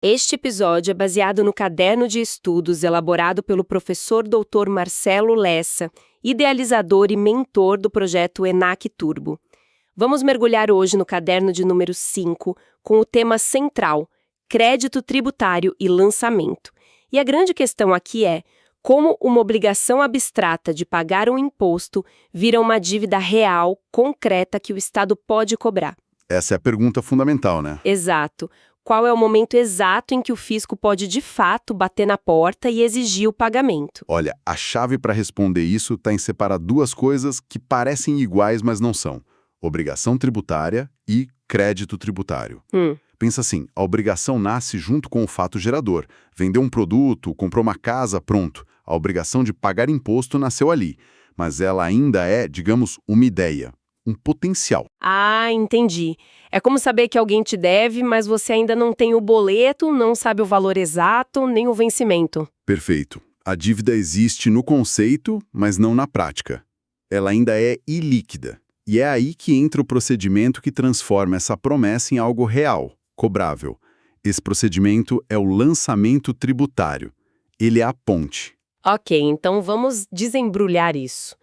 Este episódio é baseado no caderno de estudos elaborado pelo professor Dr. Marcelo Lessa, idealizador e mentor do projeto ENAC Turbo. Vamos mergulhar hoje no caderno de número 5, com o tema central, crédito tributário e lançamento. E a grande questão aqui é como uma obrigação abstrata de pagar um imposto vira uma dívida real, concreta, que o Estado pode cobrar. Essa é a pergunta fundamental, né? Exato. Qual é o momento exato em que o fisco pode, de fato, bater na porta e exigir o pagamento? Olha, a chave para responder isso está em separar duas coisas que parecem iguais, mas não são: obrigação tributária e crédito tributário. Pensa assim, a obrigação nasce junto com o fato gerador. Vendeu um produto, comprou uma casa, pronto. A obrigação de pagar imposto nasceu ali, mas ela ainda é, digamos, uma ideia, um potencial. Ah, entendi. É como saber que alguém te deve, mas você ainda não tem o boleto, não sabe o valor exato, nem o vencimento. Perfeito. A dívida existe no conceito, mas não na prática. Ela ainda é ilíquida. E é aí que entra o procedimento que transforma essa promessa em algo real, cobrável. Esse procedimento é o lançamento tributário. Ele é a ponte. Ok, então vamos desembrulhar isso.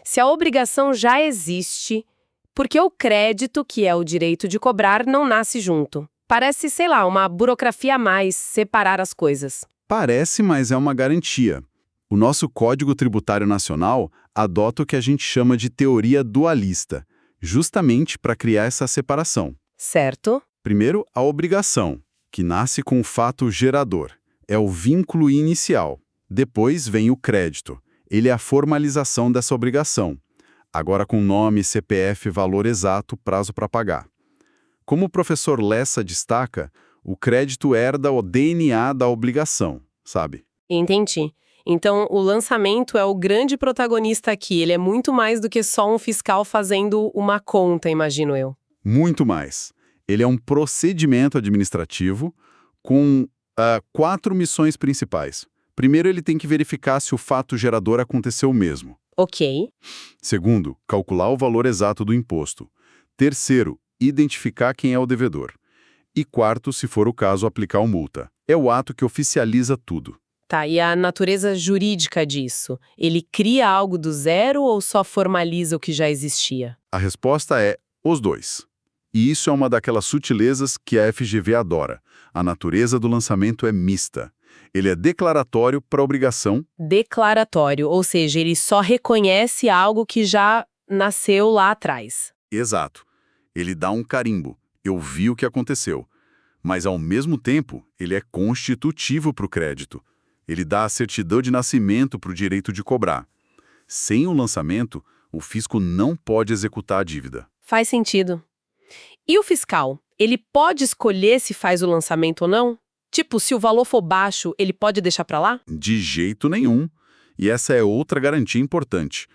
Se a obrigação já existe, por que o crédito, que é o direito de cobrar, não nasce junto? Parece, sei lá, uma burocracia a mais, separar as coisas. Parece, mas é uma garantia. O nosso Código Tributário Nacional adota o que a gente chama de teoria dualista, justamente para criar essa separação. Certo? Primeiro, a obrigação, que nasce com o fato gerador. É o vínculo inicial. Depois vem o crédito. Ele é a formalização dessa obrigação. Agora com nome, CPF, valor exato, prazo para pagar. Como o professor Lessa destaca, o crédito herda o DNA da obrigação, sabe? Entendi. Então, o lançamento é o grande protagonista aqui. Ele é muito mais do que só um fiscal fazendo uma conta, imagino eu. Muito mais. Ele é um procedimento administrativo com 4 missões principais. Primeiro, ele tem que verificar se o fato gerador aconteceu mesmo. Ok. Segundo, calcular o valor exato do imposto. Terceiro, identificar quem é o devedor. E quarto, se for o caso, aplicar a multa. É o ato que oficializa tudo. Tá, e a natureza jurídica disso? Ele cria algo do zero ou só formaliza o que já existia? A resposta é os dois. E isso é uma daquelas sutilezas que a FGV adora. A natureza do lançamento é mista. Ele é declaratório para a obrigação. Declaratório, ou seja, ele só reconhece algo que já nasceu lá atrás. Exato. Ele dá um carimbo. Eu vi o que aconteceu. Mas, ao mesmo tempo, ele é constitutivo para o crédito. Ele dá a certidão de nascimento para o direito de cobrar. Sem o lançamento, o fisco não pode executar a dívida. Faz sentido. E o fiscal? Ele pode escolher se faz o lançamento ou não? Tipo, se o valor for baixo, ele pode deixar para lá? De jeito nenhum. E essa é outra garantia importante.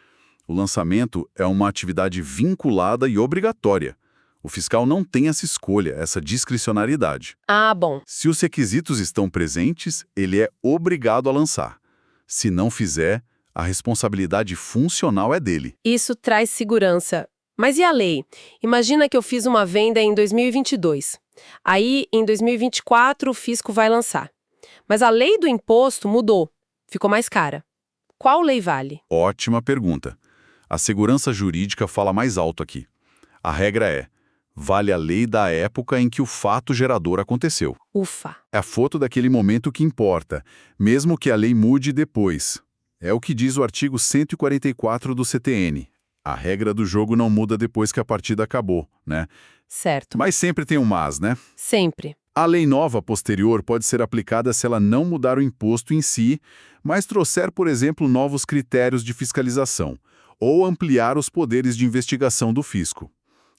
O lançamento é uma atividade vinculada e obrigatória. O fiscal não tem essa escolha, essa discricionariedade. Ah, bom. Se os requisitos estão presentes, ele é obrigado a lançar. Se não fizer, a responsabilidade funcional é dele. Isso traz segurança. Mas e a lei? Imagina que eu fiz uma venda em 2022. Aí, em 2024, o fisco vai lançar. Mas a lei do imposto mudou. Ficou mais cara. Qual lei vale? Ótima pergunta. A segurança jurídica fala mais alto aqui. A regra é: vale a lei da época em que o fato gerador aconteceu. Ufa. É a foto daquele momento que importa, mesmo que a lei mude depois. É o que diz o artigo 144 do CTN. A regra do jogo não muda depois que a partida acabou, né? Certo. Mas sempre tem um mas, né? Sempre. A lei nova posterior pode ser aplicada se ela não mudar o imposto em si, mas trouxer, por exemplo, novos critérios de fiscalização, ou ampliar os poderes de investigação do fisco.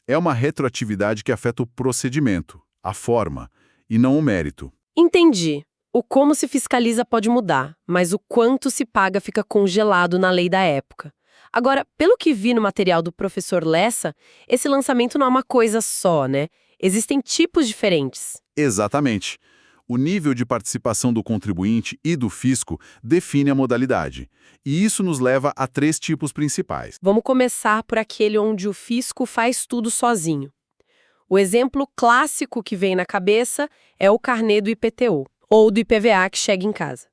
É uma retroatividade que afeta o procedimento, a forma, e não o mérito. Entendi. O como se fiscaliza pode mudar, mas o quanto se paga fica congelado na lei da época. Agora, pelo que vi no material do professor Lessa, esse lançamento não é uma coisa só, né? Existem tipos diferentes. Exatamente. O nível de participação do contribuinte e do fisco define a modalidade. E isso nos leva a 3 tipos principais. Vamos começar por aquele onde o fisco faz tudo sozinho. O exemplo clássico que vem na cabeça é o carnê do IPTU, ou do IPVA que chega em casa.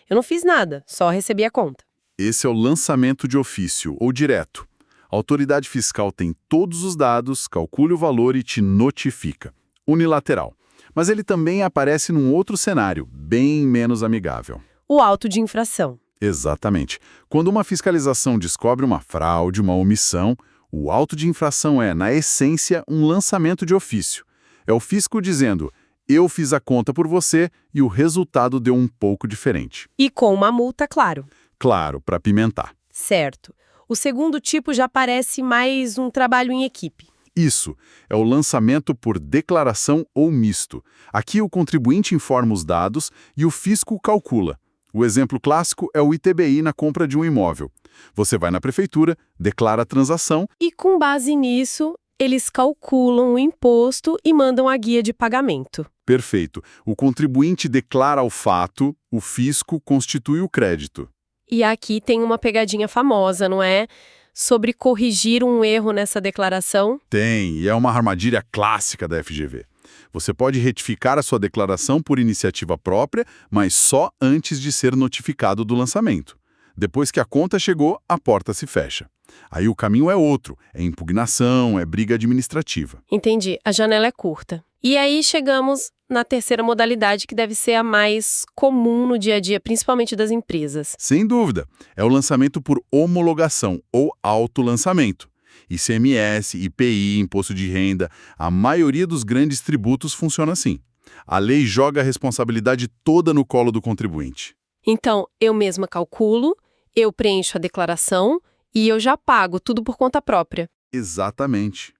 Eu não fiz nada, só recebi a conta. Esse é o lançamento de ofício, ou direto. A autoridade fiscal tem todos os dados, calcula o valor e te notifica. Unilateral. Mas ele também aparece num outro cenário, bem menos amigável. O auto de infração. Exatamente. Quando uma fiscalização descobre uma fraude, uma omissão, o auto de infração é, na essência, um lançamento de ofício. É o fisco dizendo, eu fiz a conta por você e o resultado deu um pouco diferente. E com uma multa, claro. Claro, para pimentar. Certo. O segundo tipo já parece mais um trabalho em equipe. Isso é o lançamento por declaração ou misto. Aqui o contribuinte informa os dados e o fisco calcula. O exemplo clássico é o ITBI na compra de um imóvel. Você vai na prefeitura, declara a transação E com base nisso, eles calculam o imposto e mandam a guia de pagamento. Perfeito. O contribuinte declara o fato, o fisco constitui o crédito. E aqui tem uma pegadinha famosa, não é? Sobre corrigir um erro nessa declaração. Tem, e é uma armadilha clássica da FGV. Você pode retificar a sua declaração por iniciativa própria, mas só antes de ser notificado do lançamento. Depois que a conta chegou, a porta se fecha. Aí o caminho é outro, é impugnação, é briga administrativa. Entendi, a janela é curta. E aí chegamos na terceira modalidade, que deve ser a mais comum no dia a dia, principalmente das empresas. Sem dúvida, é o lançamento por homologação ou autolançamento. ICMS, IPI, imposto de renda, a maioria dos grandes tributos funciona assim. A lei joga a responsabilidade toda no colo do contribuinte. Então, eu mesma calculo, eu preencho a declaração e eu já pago tudo por conta própria. Exatamente.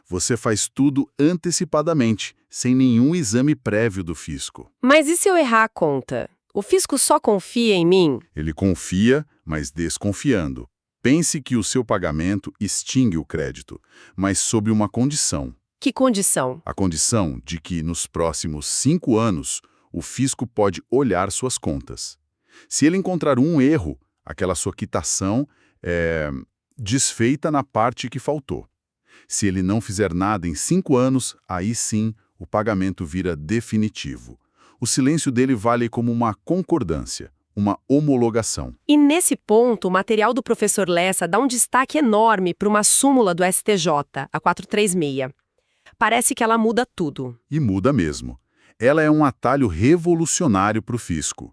Você faz tudo antecipadamente, sem nenhum exame prévio do fisco. Mas e se eu errar a conta? O fisco só confia em mim? Ele confia, mas desconfiando. Pense que o seu pagamento extingue o crédito, mas sob uma condição. Que condição? A condição de que, nos próximos 5 anos, o fisco pode olhar suas contas. Se ele encontrar um erro, aquela sua quitação é desfeita na parte que faltou. Se ele não fizer nada em 5 anos, aí sim o pagamento vira definitivo. O silêncio dele vale como uma concordância, uma homologação. E nesse ponto, o material do professor Lessa dá um destaque enorme para uma súmula do STJ, a 436. Parece que ela muda tudo. E muda mesmo. Ela é um atalho revolucionário para o fisco.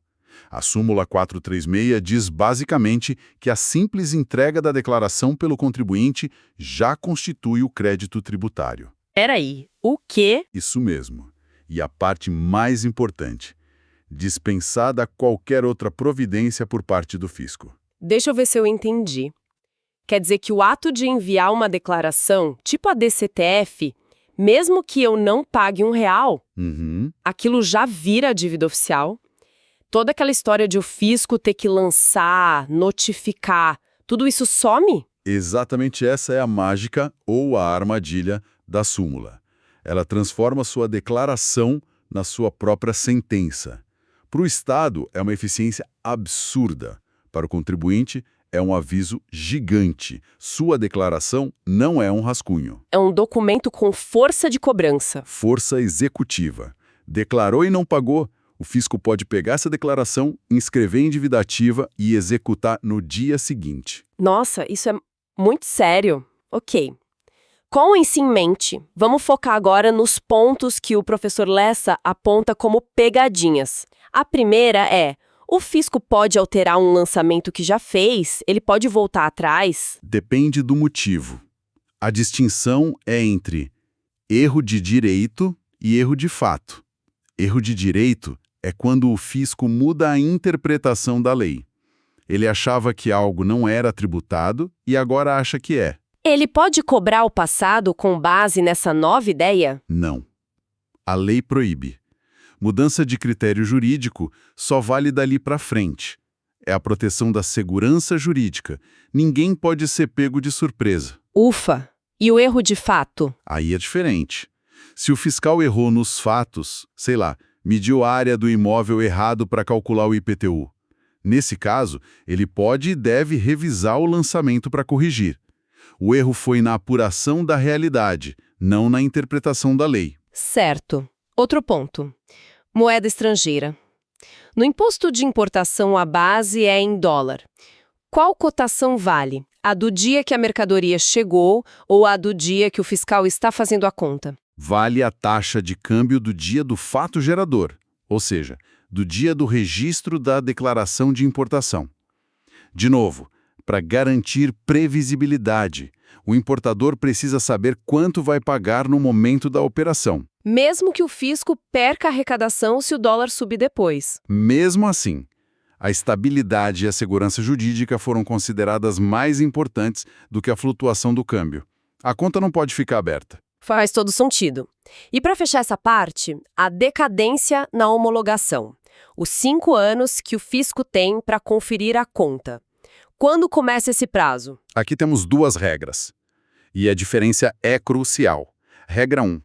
A súmula 436 diz basicamente que a simples entrega da declaração pelo contribuinte já constitui o crédito tributário. Peraí, o quê? Isso mesmo. E a parte mais importante, dispensada qualquer outra providência por parte do fisco. Deixa eu ver se eu entendi. Quer dizer que o ato de enviar uma declaração, tipo a DCTF, mesmo que eu não pague R$1, aquilo já vira dívida oficial. Toda aquela história de o fisco ter que lançar, notificar, tudo isso some? Exatamente essa é a mágica ou a armadilha da súmula. Ela transforma sua declaração na sua própria sentença. Para o Estado, é uma eficiência absurda. Para o contribuinte, é um aviso gigante. Sua declaração não é um rascunho. É um documento com força de cobrança. Força executiva. Declarou e não pagou, o fisco pode pegar essa declaração, inscrever em dívida ativa e executar no dia seguinte. Nossa, isso é muito sério. Ok. Com isso em mente, vamos focar agora nos pontos que o professor Lessa aponta como pegadinhas. A primeira é: o fisco pode alterar um lançamento que já fez? Ele pode voltar atrás? Depende do motivo. A distinção é entre erro de direito e erro de fato. Erro de direito é quando o fisco muda a interpretação da lei. Ele achava que algo não era tributado e agora acha que é. Ele pode cobrar o passado com base nessa nova ideia? Não. A lei proíbe. Mudança de critério jurídico só vale dali para frente. É a proteção da segurança jurídica. Ninguém pode ser pego de surpresa. Ufa! E o erro de fato? Aí é diferente. Se o fiscal errou nos fatos, sei lá, mediu a área do imóvel errado para calcular o IPTU. Nesse caso, ele pode e deve revisar o lançamento para corrigir. O erro foi na apuração da realidade, não na interpretação da lei. Certo. Outro ponto. Moeda estrangeira. No imposto de importação, a base é em dólar. Qual cotação vale? A do dia que a mercadoria chegou ou a do dia que o fiscal está fazendo a conta? Vale a taxa de câmbio do dia do fato gerador, ou seja, do dia do registro da declaração de importação. De novo, para garantir previsibilidade, o importador precisa saber quanto vai pagar no momento da operação. Mesmo que o fisco perca a arrecadação se o dólar subir depois. Mesmo assim, a estabilidade e a segurança jurídica foram consideradas mais importantes do que a flutuação do câmbio. A conta não pode ficar aberta. Faz todo sentido. E para fechar essa parte, a decadência na homologação. Os 5 anos que o fisco tem para conferir a conta. Quando começa esse prazo? Aqui temos 2 regras. E a diferença é crucial. Regra 1.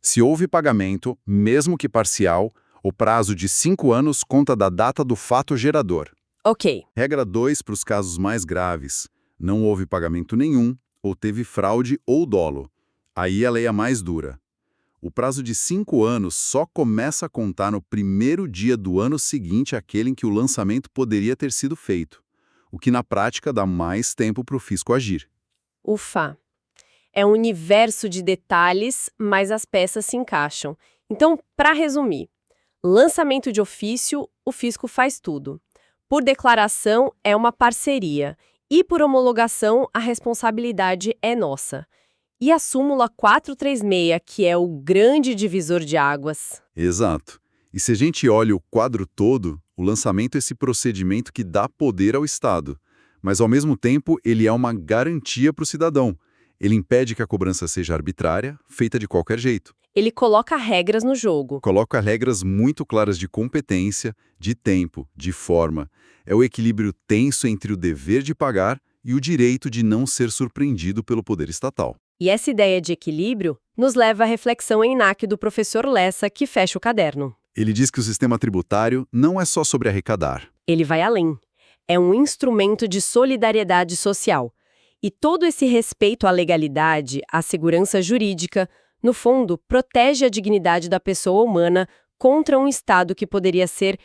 Se houve pagamento, mesmo que parcial, o prazo de 5 anos conta da data do fato gerador. Ok. Regra 2 para os casos mais graves. Não houve pagamento nenhum, ou teve fraude ou dolo. Aí a lei é mais dura. O prazo de 5 anos só começa a contar no primeiro dia do ano seguinte àquele em que o lançamento poderia ter sido feito, o que na prática dá mais tempo para o fisco agir. Ufa. É um universo de detalhes, mas as peças se encaixam. Então, para resumir, lançamento de ofício, o fisco faz tudo. Por declaração, é uma parceria. E por homologação, a responsabilidade é nossa. E a súmula 436, que é o grande divisor de águas. Exato. E se a gente olha o quadro todo, o lançamento é esse procedimento que dá poder ao Estado. Mas, ao mesmo tempo, ele é uma garantia para o cidadão. Ele impede que a cobrança seja arbitrária, feita de qualquer jeito. Ele coloca regras no jogo. Coloca regras muito claras de competência, de tempo, de forma. É o equilíbrio tenso entre o dever de pagar e o direito de não ser surpreendido pelo poder estatal. E essa ideia de equilíbrio nos leva à reflexão em ENAC do professor Lessa, que fecha o caderno. Ele diz que o sistema tributário não é só sobre arrecadar. Ele vai além. É um instrumento de solidariedade social. E todo esse respeito à legalidade, à segurança jurídica, no fundo, protege a dignidade da pessoa humana contra um Estado que poderia ser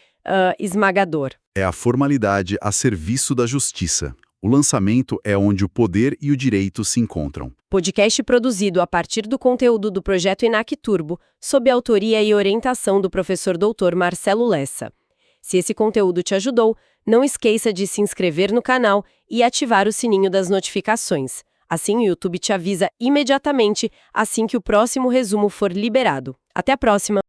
esmagador. É a formalidade a serviço da justiça. O lançamento é onde o poder e o direito se encontram. Podcast produzido a partir do conteúdo do projeto ENAC Turbo, sob a autoria e orientação do professor Dr. Marcelo Lessa. Se esse conteúdo te ajudou, não esqueça de se inscrever no canal e ativar o sininho das notificações. Assim o YouTube te avisa imediatamente assim que o próximo resumo for liberado. Até a próxima!